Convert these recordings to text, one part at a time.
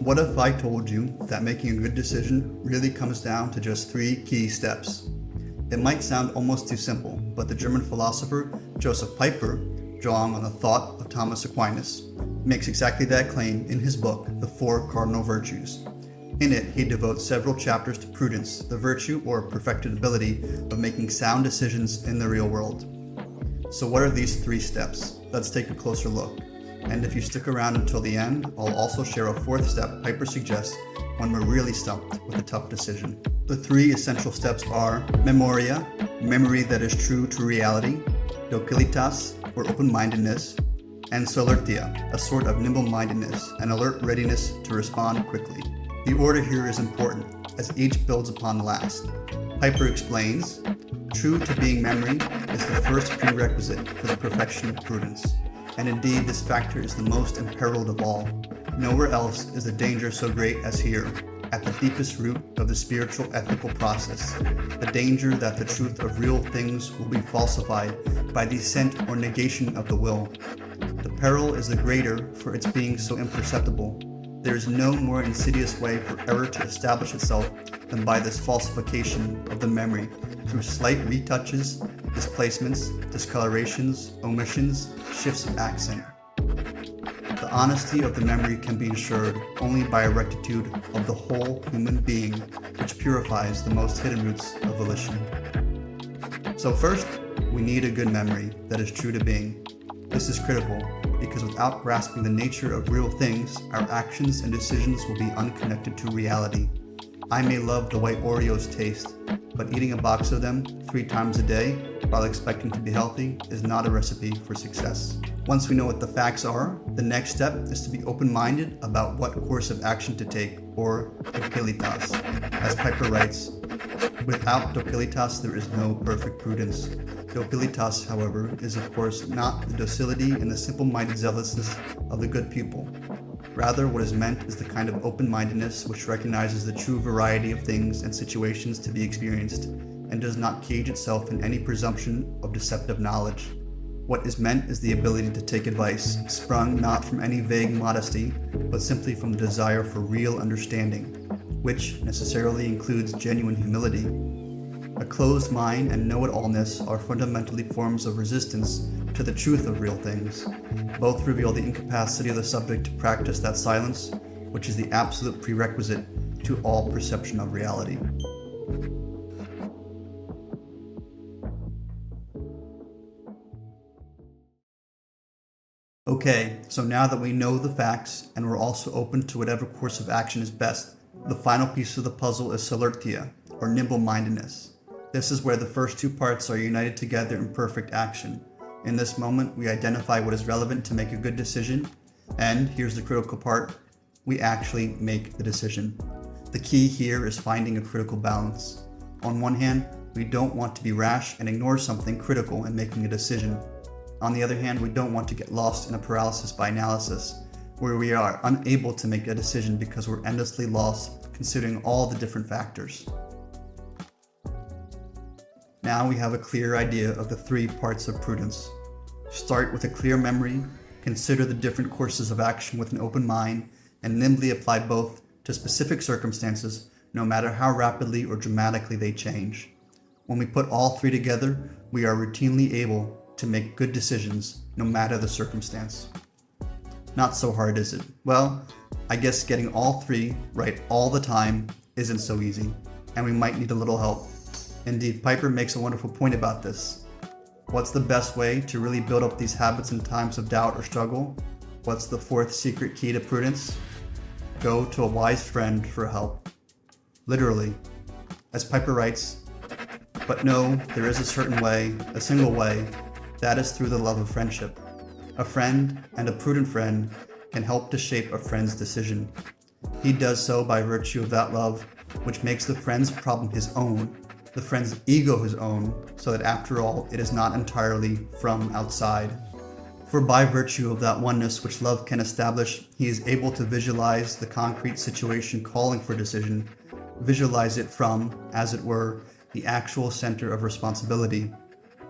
What if I told you that making a good decision really comes down to just 3 key steps? It might sound almost too simple, but the German philosopher Josef Pieper, drawing on the thought of Thomas Aquinas, makes exactly that claim in his book, The 4 Cardinal Virtues. In it, he devotes several chapters to prudence, the virtue or perfected ability of making sound decisions in the real world. So what are these 3 steps? Let's take a closer look. And if you stick around until the end, I'll also share a 4th step Pieper suggests when we're really stumped with a tough decision. The 3 essential steps are Memoria, memory that is true to reality, Docilitas, or open-mindedness, and Solertia, a sort of nimble-mindedness and alert readiness to respond quickly. The order here is important, as each builds upon the last. Pieper explains, true to being memory is the first prerequisite for the perfection of prudence. And indeed, this factor is the most imperiled of all. Nowhere else is the danger so great as here, at the deepest root of the spiritual ethical process, the danger that the truth of real things will be falsified by the assent or negation of the will. The peril is the greater for its being so imperceptible. There is no more insidious way for error to establish itself than by this falsification of the memory through slight retouches, displacements, discolorations, omissions, shifts of accent. The honesty of the memory can be ensured only by a rectitude of the whole human being, which purifies the most hidden roots of volition. So first, we need a good memory that is true to being. This is critical because without grasping the nature of real things, our actions and decisions will be unconnected to reality. I may love the way Oreos taste, but eating a box of them 3 times a day while expecting to be healthy is not a recipe for success. Once we know what the facts are, the next step is to be open-minded about what course of action to take, or Docilitas. As Pieper writes, without Docilitas there is no perfect prudence. Docilitas, however, is of course not the docility and the simple-minded zealousness of the good pupil. Rather, what is meant is the kind of open-mindedness which recognizes the true variety of things and situations to be experienced, and does not cage itself in any presumption of deceptive knowledge. What is meant is the ability to take advice, sprung not from any vague modesty, but simply from the desire for real understanding, which necessarily includes genuine humility. A closed mind and know-it-allness are fundamentally forms of resistance to the truth of real things. Both reveal the incapacity of the subject to practice that silence, which is the absolute prerequisite to all perception of reality. Okay, so now that we know the facts and we're also open to whatever course of action is best, the final piece of the puzzle is Solertia, or nimble-mindedness. This is where the first 2 parts are united together in perfect action. In this moment, we identify what is relevant to make a good decision, and here's the critical part, we actually make the decision. The key here is finding a critical balance. On one hand, we don't want to be rash and ignore something critical in making a decision. On the other hand, we don't want to get lost in a paralysis by analysis, where we are unable to make a decision because we're endlessly lost considering all the different factors. Now we have a clear idea of the 3 parts of prudence. Start with a clear memory, consider the different courses of action with an open mind, and nimbly apply both to specific circumstances, no matter how rapidly or dramatically they change. When we put all 3 together, we are routinely able to make good decisions, no matter the circumstance. Not so hard, is it? Well, I guess getting all 3 right all the time isn't so easy, and we might need a little help. Indeed, Pieper makes a wonderful point about this. What's the best way to really build up these habits in times of doubt or struggle? What's the 4th secret key to prudence? Go to a wise friend for help. Literally. As Pieper writes, but no, there is a certain way, a single way, that is through the love of friendship. A friend, and a prudent friend, can help to shape a friend's decision. He does so by virtue of that love, which makes the friend's problem his own, the friend's ego his own, so that after all, it is not entirely from outside. For by virtue of that oneness which love can establish, he is able to visualize the concrete situation calling for decision, visualize it from, as it were, the actual center of responsibility.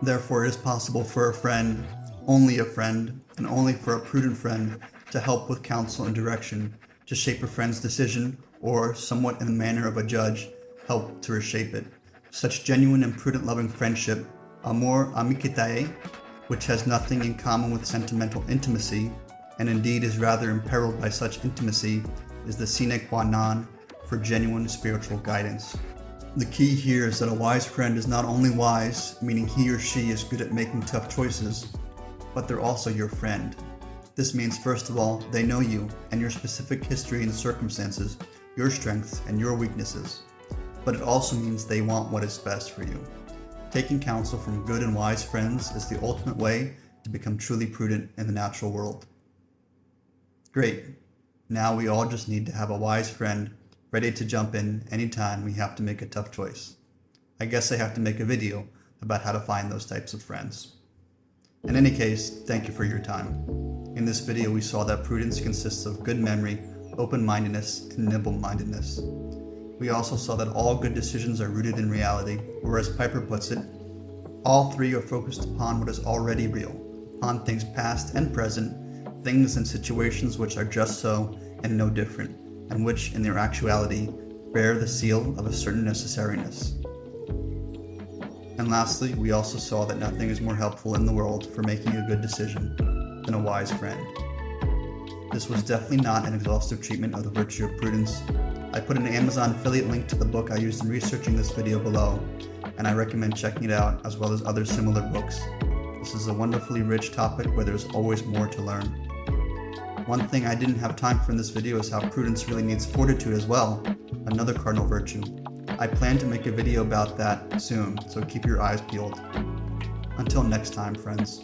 Therefore, it is possible for a friend, only a friend, and only for a prudent friend, to help with counsel and direction, to shape a friend's decision, or, somewhat in the manner of a judge, help to reshape it. Such genuine and prudent loving friendship, amor amicitiae, which has nothing in common with sentimental intimacy, and indeed is rather imperiled by such intimacy, is the sine qua non for genuine spiritual guidance. The key here is that a wise friend is not only wise, meaning he or she is good at making tough choices, but they're also your friend. This means, first of all, they know you and your specific history and circumstances, your strengths and your weaknesses. But it also means they want what is best for you. Taking counsel from good and wise friends is the ultimate way to become truly prudent in the natural world. Great. Now we all just need to have a wise friend ready to jump in anytime we have to make a tough choice. I guess I have to make a video about how to find those types of friends. In any case, thank you for your time. In this video, we saw that prudence consists of good memory, open-mindedness, and nimble-mindedness. We also saw that all good decisions are rooted in reality, or as Pieper puts it, all three are focused upon what is already real, upon things past and present, things and situations which are just so and no different, and which, in their actuality, bear the seal of a certain necessariness. And lastly, we also saw that nothing is more helpful in the world for making a good decision than a wise friend. This was definitely not an exhaustive treatment of the virtue of prudence. I put an Amazon affiliate link to the book I used in researching this video below, and I recommend checking it out as well as other similar books. This is a wonderfully rich topic where there's always more to learn. One thing I didn't have time for in this video is how prudence really needs fortitude as well, another cardinal virtue. I plan to make a video about that soon, so keep your eyes peeled. Until next time, friends.